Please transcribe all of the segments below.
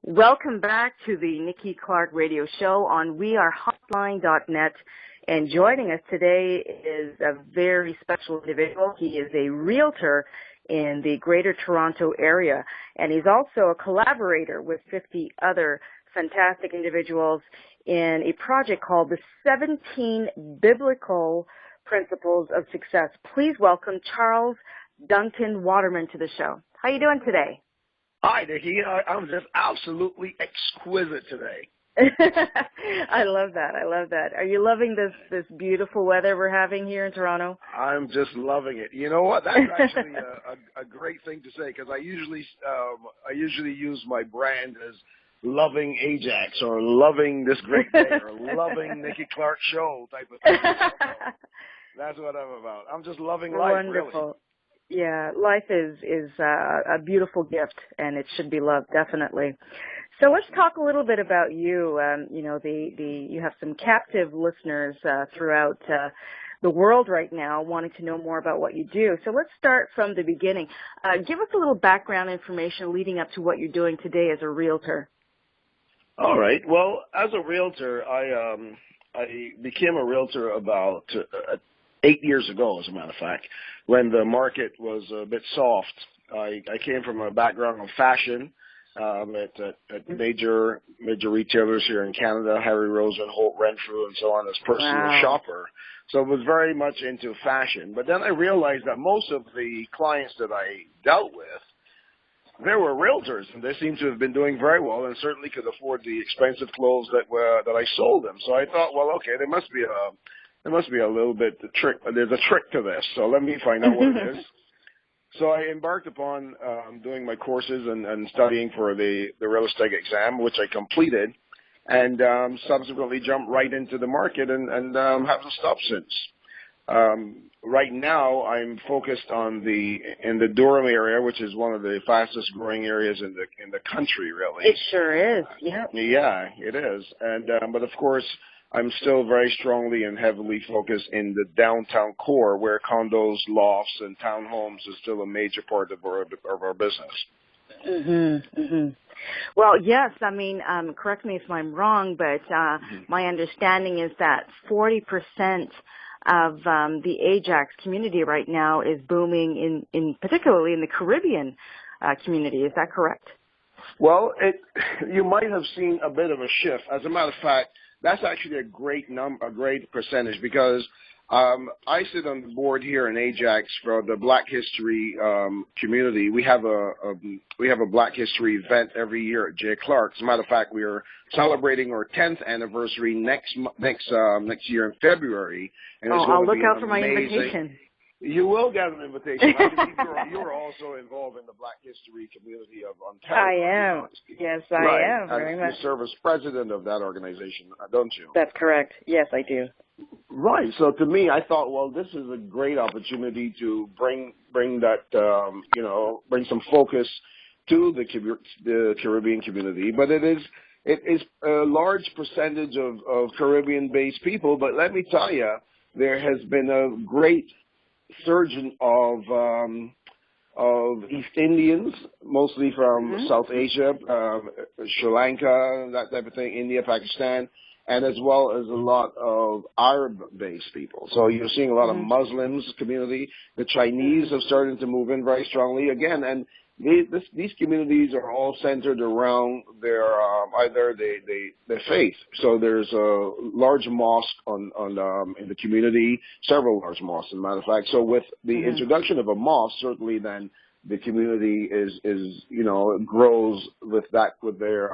Welcome back to the Nikki Clarke Radio Show on wearehotline.net. And joining us today is a very special individual. He is a realtor in the Greater Toronto area, and he's also a collaborator with 50 other fantastic individuals in a project called the 17 Biblical Principles of Success. Please welcome Charles Duncan Waterman to the show. How are you doing today? Hi, Nikki. I'm just absolutely exquisite today. I love that. I love that. Are you loving this beautiful weather we're having here in Toronto? I'm just loving it. You know what? That's actually a great thing to say, because I usually use my brand as loving Ajax or loving this great day or loving Nikki Clarke Show type of thing. That's what I'm about. I'm just loving life. Wonderful. Really. Yeah, life is a beautiful gift, and it should be loved, definitely. So let's talk a little bit about you. You have some captive listeners throughout the world right now wanting to know more about what you do. So let's start from the beginning. Give us a little background information leading up to what you're doing today as a realtor. All right. Well, as a realtor, I became a realtor about 8 years ago, as a matter of fact, when the market was a bit soft. I came from a background of fashion at major retailers here in Canada, Harry Rosen, Holt Renfrew, and so on, as personal shopper. So I was very much into fashion. But then I realized that most of the clients that I dealt with, they were realtors, and they seemed to have been doing very well and certainly could afford the expensive clothes that I sold them. So I thought, well, okay, there must be a little bit of trick. There's a trick to this, so let me find out what it is. So I embarked upon doing my courses and studying for the real estate exam, which I completed, and subsequently jumped right into the market and haven't stopped since. Right now, I'm focused in the Durham area, which is one of the fastest growing areas in the country, really. It sure is. Yeah. Yeah, it is. And but of course, I'm still very strongly and heavily focused in the downtown core, where condos, lofts, and townhomes is still a major part of our business. Well, yes. I mean, correct me if I'm wrong, but my understanding is that 40% of the Ajax community right now is booming in particularly in the Caribbean community. Is that correct? Well, you might have seen a bit of a shift. As a matter of fact, that's actually a great percentage, because I sit on the board here in Ajax for the Black History community. We have a Black History event every year at J. Clarke. As a matter of fact, we are celebrating our 10th anniversary next year in February. And I'll look out for my invitation. You will get an invitation. I believe you're also involved in the Black History community of Ontario. I am. Yes, I am. Very much. You serve as president of that organization, don't you? That's correct. Yes, I do. Right. So to me, I thought, well, this is a great opportunity to bring that, bring some focus to the Caribbean community. But it is a large percentage of Caribbean-based people. But let me tell you, there has been a great surge of East Indians, mostly from South Asia, Sri Lanka, that type of thing, India, Pakistan, and as well as a lot of Arab-based people. So you're seeing a lot of Muslims community. The Chinese have started to move in very strongly again, and these communities are all centered around their either their faith. So there's a large mosque in the community, several large mosques, as a matter of fact. So with the introduction of a mosque, certainly then the community grows with their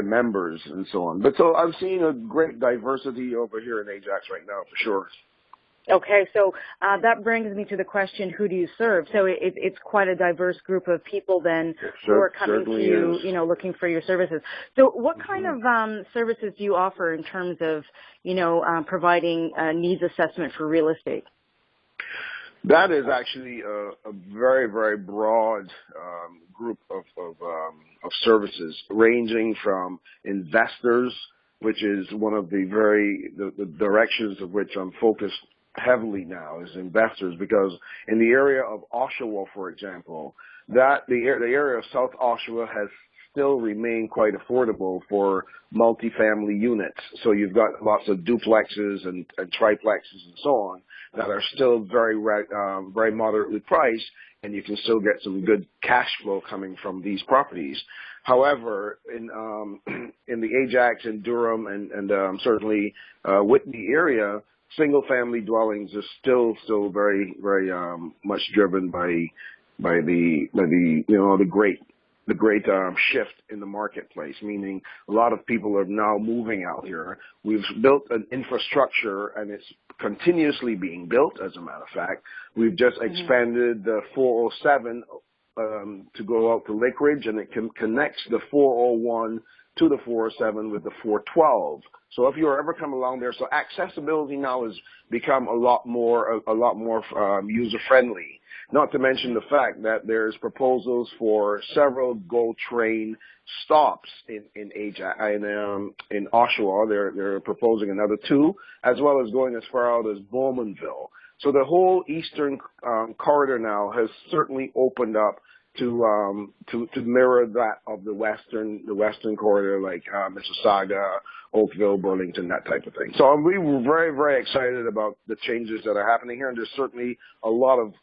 members and so on. But so I'm seeing a great diversity over here in Ajax right now, for sure. Okay, so that brings me to the question, who do you serve? So it's quite a diverse group of people then who are coming to you, looking for your services. So what kind of services do you offer in terms of, providing a needs assessment for real estate? That is actually a very, very broad group of services, ranging from investors, which is one of the directions of which I'm focused heavily now, is investors, because in the area of Oshawa, for example, the area of South Oshawa has still remain quite affordable for multifamily units. So you've got lots of duplexes and triplexes and so on that are still very moderately priced, and you can still get some good cash flow coming from these properties. However, in the Ajax and Durham and certainly Whitney area, single-family dwellings are still very much driven by the great shift in the marketplace. Meaning, a lot of people are now moving out here. We've built an infrastructure, and it's continuously being built. As a matter of fact, we've just expanded the 407 to go out to Lake Ridge, and it connects the 401 to the 407 with the 412. So if you ever come along there, so accessibility now has become a lot more user friendly. Not to mention the fact that there's proposals for several GO train stops in Ajax in Oshawa. They're proposing another 2, as well as going as far out as Bowmanville. So the whole eastern corridor now has certainly opened up to mirror that of the western corridor, like Mississauga, Oakville, Burlington, that type of thing. So we were very, very excited about the changes that are happening here, and there's certainly a lot of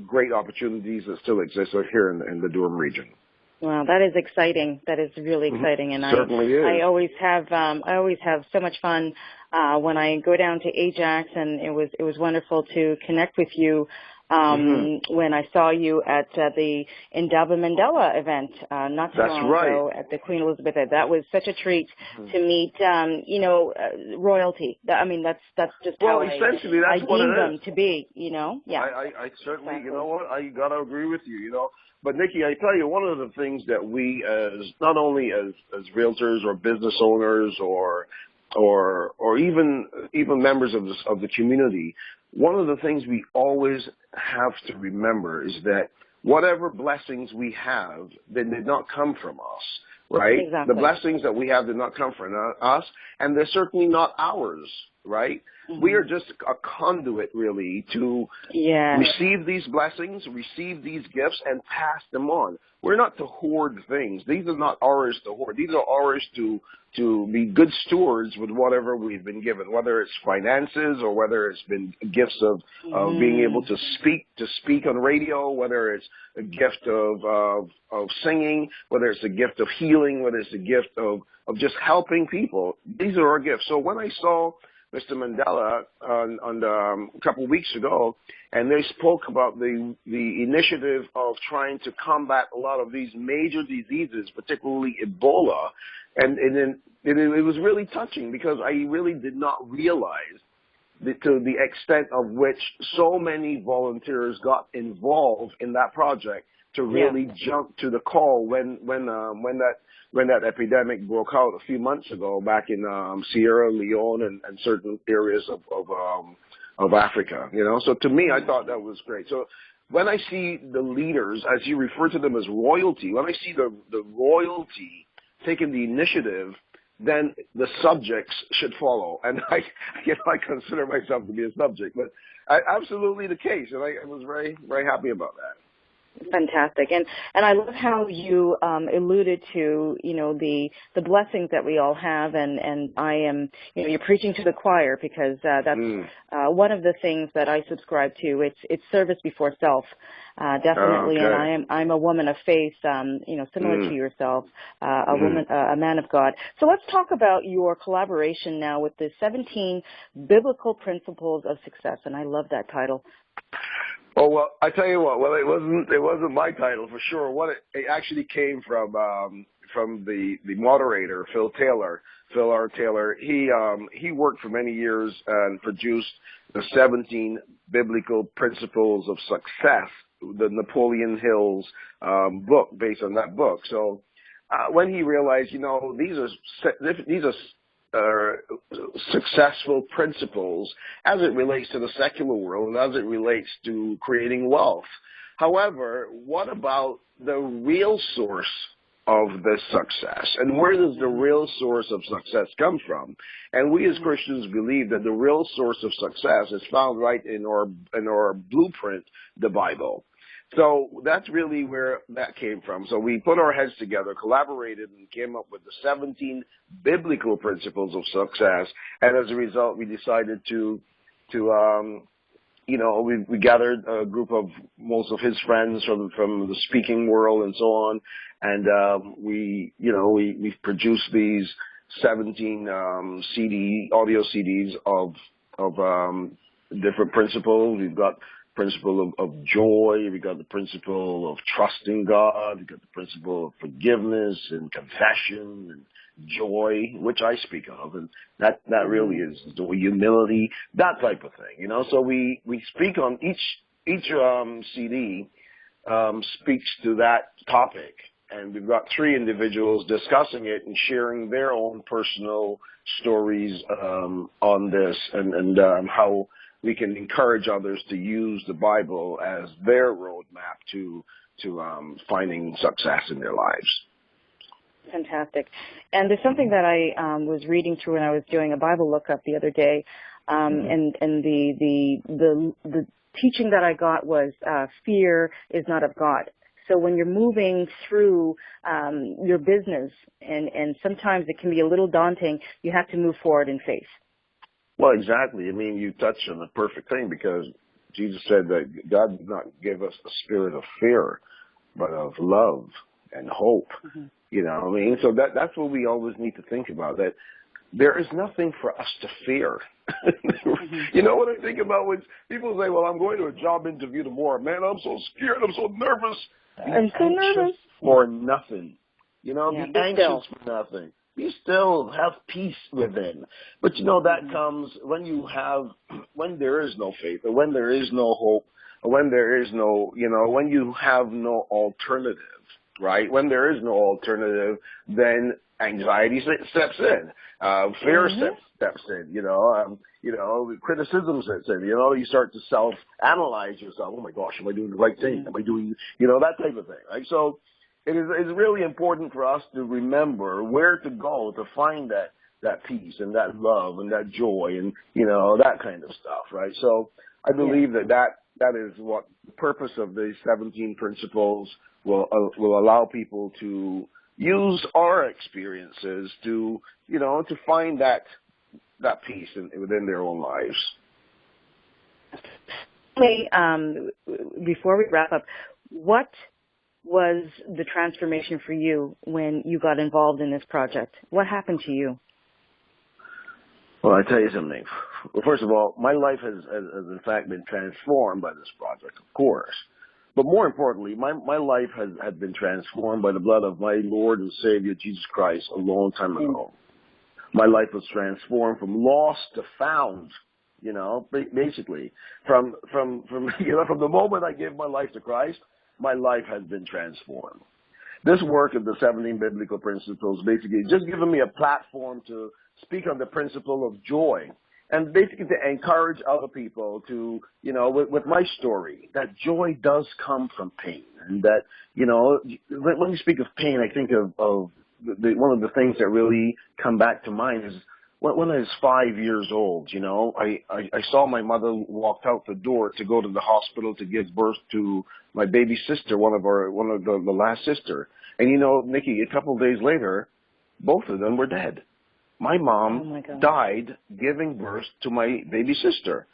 great opportunities that still exist here in the Durham region. Wow, that is exciting. That is really exciting, and certainly is. I always have so much fun when I go down to Ajax, and it was wonderful to connect with you. When I saw you at the Indaba Mandela event not too long ago at the Queen Elizabeth. That was such a treat to meet, royalty. I mean, that's just how essentially I that's what deem it them is. to be. Yeah. I certainly, exactly. You know what, I gotta agree with you. But Nikki, I tell you, one of the things that we, as not only as realtors or business owners or even members of the community, one of the things we always have to remember is that whatever blessings we have, they did not come from us, right? Exactly. The blessings that we have did not come from us, and they're certainly not ours, right? We are just a conduit, really, to receive these blessings, receive these gifts, and pass them on. We're not to hoard things. These are not ours to hoard. These are ours to be good stewards with whatever we've been given, whether it's finances or whether it's been gifts of being able to speak on radio, whether it's a gift of singing, whether it's a gift of healing, whether it's a gift of just helping people. These are our gifts. So when I saw Mr. Mandela on a couple of weeks ago, and they spoke about the initiative of trying to combat a lot of these major diseases, particularly Ebola, and then it was really touching because I really did not realize to the extent of which so many volunteers got involved in that project to really jump to the call when that epidemic broke out a few months ago back in Sierra Leone and certain areas of Africa. So to me, I thought that was great. So when I see the leaders, as you refer to them as royalty, when I see the royalty taking the initiative, then the subjects should follow. And I consider myself to be a subject, but absolutely the case. And I was very, very happy about that. Fantastic. And I love how you alluded to, the blessings that we all have, and I am, you're preaching to the choir because that's one of the things that I subscribe to. It's service before self. Definitely. Okay. And I'm a woman of faith, similar to yourself, a man of God. So let's talk about your collaboration now with the 17 Biblical Principles of Success. And I love that title. Oh, well, I tell you what. Well, it wasn't my title for sure. It actually came from the moderator, Phil R. Taylor. He worked for many years and produced the 17 Biblical Principles of Success, the Napoleon Hill's book, based on that book. So when he realized, these are successful principles as it relates to the secular world and as it relates to creating wealth. However, what about the real source of this success? And where does the real source of success come from? And we as Christians believe that the real source of success is found right in our blueprint, the Bible. So that's really where that came from. So we put our heads together, collaborated, and came up with the 17 biblical principles of success. And as a result, we decided to we gathered a group of most of his friends from the speaking world and so on, and we've produced these 17 audio CDs of different principles. We've got principle of joy. We got the principle of trusting God. We got the principle of forgiveness and confession and joy, which I speak of, and that really is the humility, that type of thing, So we speak on each CD speaks to that topic, and we've got 3 individuals discussing it and sharing their own personal stories on this, and how we can encourage others to use the Bible as their roadmap to finding success in their lives. Fantastic. And there's something that I was reading through when I was doing a Bible lookup the other day, and the teaching that I got was fear is not of God. So when you're moving through your business, and sometimes it can be a little daunting, you have to move forward in faith. Well, exactly. I mean, you touched on the perfect thing, because Jesus said that God did not give us a spirit of fear, but of love and hope. Mm-hmm. So that's what we always need to think about, that there is nothing for us to fear. Mm-hmm. You know what I think about when people say, well, I'm going to a job interview tomorrow. Man, I'm so scared. I'm so nervous. I'm so nervous. For nothing. Be anxious for nothing. Be still, have peace within. But that comes when there is no faith, or when there is no hope, or when there is no, when you have no alternative, right? When there is no alternative, then anxiety steps in, fear mm-hmm. steps in, criticism sets in, you start to self-analyze yourself. Oh my gosh, am I doing the right thing? Am I doing, that type of thing, right? So, it's really important for us to remember where to go to find that peace and that love and that joy and, that kind of stuff, right? So I believe that is what the purpose of the 17 principles will allow people to use our experiences to, to find that peace within their own lives. Before we wrap up, what was the transformation for you when you got involved in this project? What happened to you? Well, I tell you something. Well, first of all, my life has in fact been transformed by this project, of course. But more importantly, my life had been transformed by the blood of my Lord and Savior Jesus Christ a long time ago. My life was transformed from lost to found. Basically, from the moment I gave my life to Christ, my life has been transformed. This work of the 17 biblical principles basically just given me a platform to speak on the principle of joy, and basically to encourage other people to, with my story, that joy does come from pain, and that, when you speak of pain, I think of one of the things that really come back to mind is when I was 5 years old, I saw my mother walked out the door to go to the hospital to give birth to my baby sister, one of the last sister. And Nikki, a couple of days later, both of them were dead. My mom died giving birth to my baby sister.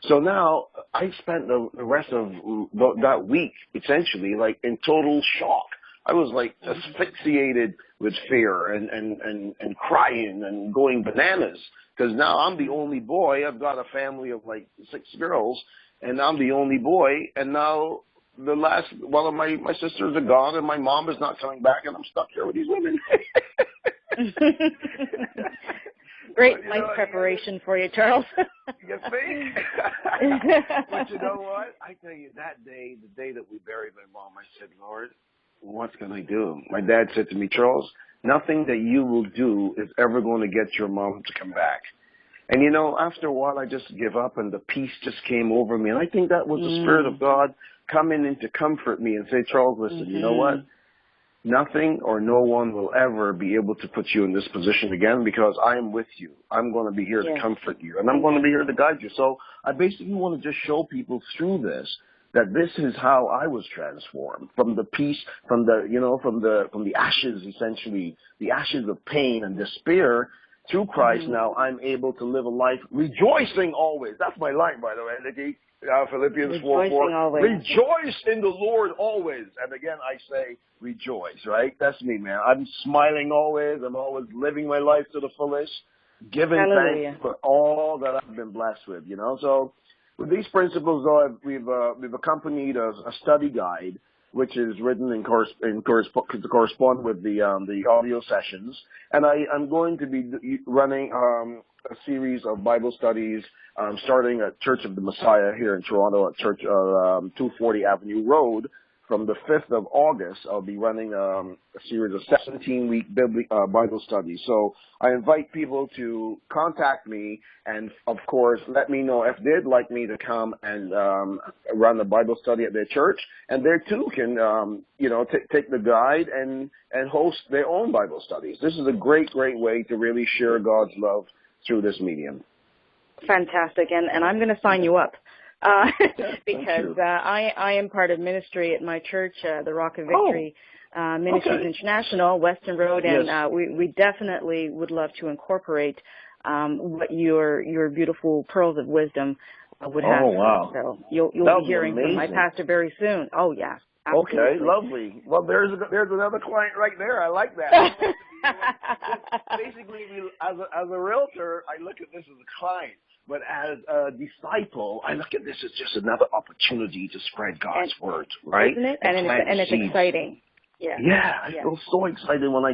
So now I spent the rest of that week essentially like in total shock. I was like asphyxiated with fear and crying and going bananas, because now I'm the only boy. I've got a family of like 6 girls, and I'm the only boy. And now the last one of my sisters are gone, and my mom is not coming back, and I'm stuck here with these women. Great life preparation for you, Charles. You think? But you know what? I tell you, that day, the day that we buried my mom, I said, Lord, what can I do? My dad said to me, Charles, nothing that you will do is ever going to get your mom to come back. And, after a while, I just give up, and the peace just came over me. And I think that was the Spirit of God coming in to comfort me and say, Charles, listen, you know what? Nothing or no one will ever be able to put you in this position again, because I am with you. I'm going to be here to comfort you, and I'm going to be here to guide you. So I basically want to just show people through this that this is how I was transformed from the ashes, essentially, the ashes of pain and despair. Through Christ, now I'm able to live a life rejoicing always. That's my line, by the way, Nikki. Philippians 4:4. Rejoice in the Lord always. And again, I say rejoice, right? That's me, man. I'm smiling always. I'm always living my life to the fullest, giving thanks for all that I've been blessed with, So with these principles, though, we've accompanied a study guide, which is written to correspond with the audio sessions. And I'm going to be running a series of Bible studies starting at Church of the Messiah here in Toronto at 240 Avenue Road. From the 5th of August, I'll be running a series of 17-week Bible studies. So I invite people to contact me and, of course, let me know if they'd like me to come and run a Bible study at their church. And they, too, can, take the guide and host their own Bible studies. This is a great, great way to really share God's love through this medium. Fantastic. And I'm going to sign you up. Because I am part of ministry at my church, the Rock of Victory Ministries International, Weston Road, and we definitely would love to incorporate what your beautiful pearls of wisdom would have. Oh, wow. So you'll be hearing from my pastor very soon. Oh, yeah. Absolutely. Okay, lovely. Well, there's another client right there. I like that. Basically, as a realtor, I look at this as a client. But as a disciple, I look at this as just another opportunity to spread God's word, right? Isn't it? And it's exciting. Yeah. Yeah, I feel so excited when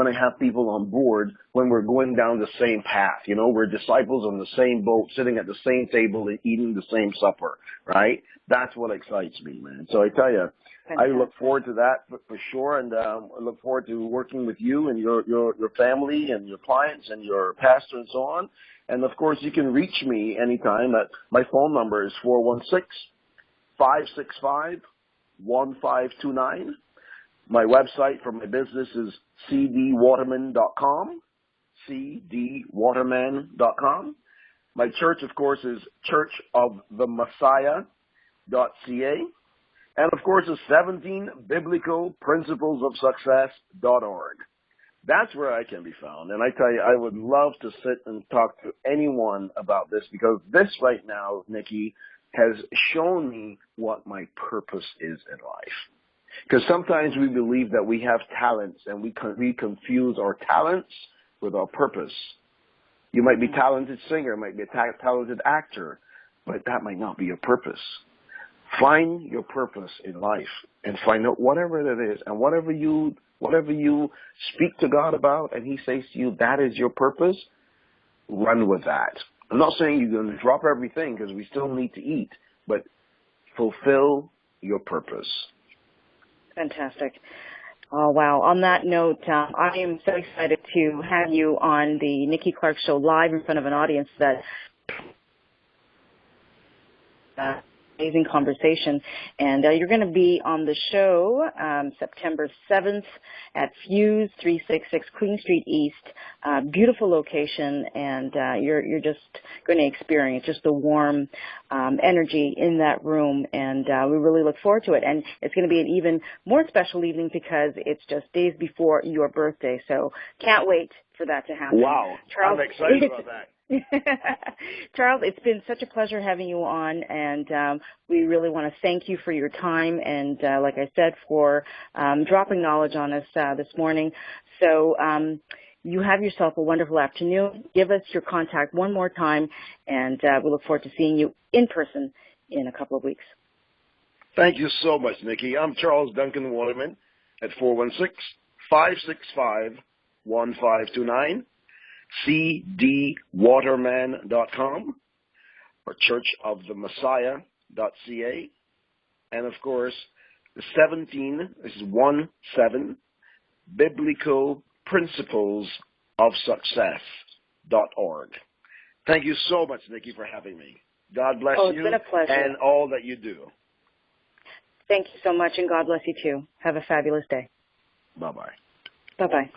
I have people on board when we're going down the same path. We're disciples on the same boat, sitting at the same table and eating the same supper, right? That's what excites me, man. So I tell you, I look forward to that for sure, and I look forward to working with you and your family and your clients and your pastor and so on. And, of course, you can reach me anytime. My phone number is 416-565-1529. My website for my business is cdwaterman.com, cdwaterman.com. My church, of course, is churchofthemessiah.ca. And, of course, it's 17 biblicalprinciplesofsuccess.org. That's where I can be found. And I tell you, I would love to sit and talk to anyone about this because this right now, Nikki, has shown me what my purpose is in life. Because sometimes we believe that we have talents and we confuse our talents with our purpose. You might be a talented singer, might be a talented actor, but that might not be your purpose. Find your purpose in life and find out whatever it is and whatever you speak to God about and he says to you, that is your purpose, run with that. I'm not saying you're going to drop everything because we still need to eat, but fulfill your purpose. Fantastic. Oh, wow. On that note, I am so excited to have you on the Nikki Clarke Show live in front of an audience that amazing conversation. And you're going to be on the show September 7th at Fuse 366 Queen Street East. Beautiful location, and you're just going to experience just the warm energy in that room, and we really look forward to it. And it's going to be an even more special evening because it's just days before your birthday, so can't wait for that to happen. Wow, Charles, I'm excited about that. Charles, it's been such a pleasure having you on, and we really want to thank you for your time and, like I said, for dropping knowledge on us this morning. So you have yourself a wonderful afternoon. Give us your contact one more time, and we look forward to seeing you in person in a couple of weeks. Thank you so much, Nikki. I'm Charles Duncan Waterman at 416-565-1529. cdwaterman.com or churchofthemessiah.ca. And, of course, the 17, this is 17, biblicalprinciplesofsuccess.org. Thank you so much, Nikki, for having me. God bless you been a pleasure. and all that you do. Thank you so much, and God bless you, too. Have a fabulous day. Bye-bye. Bye-bye.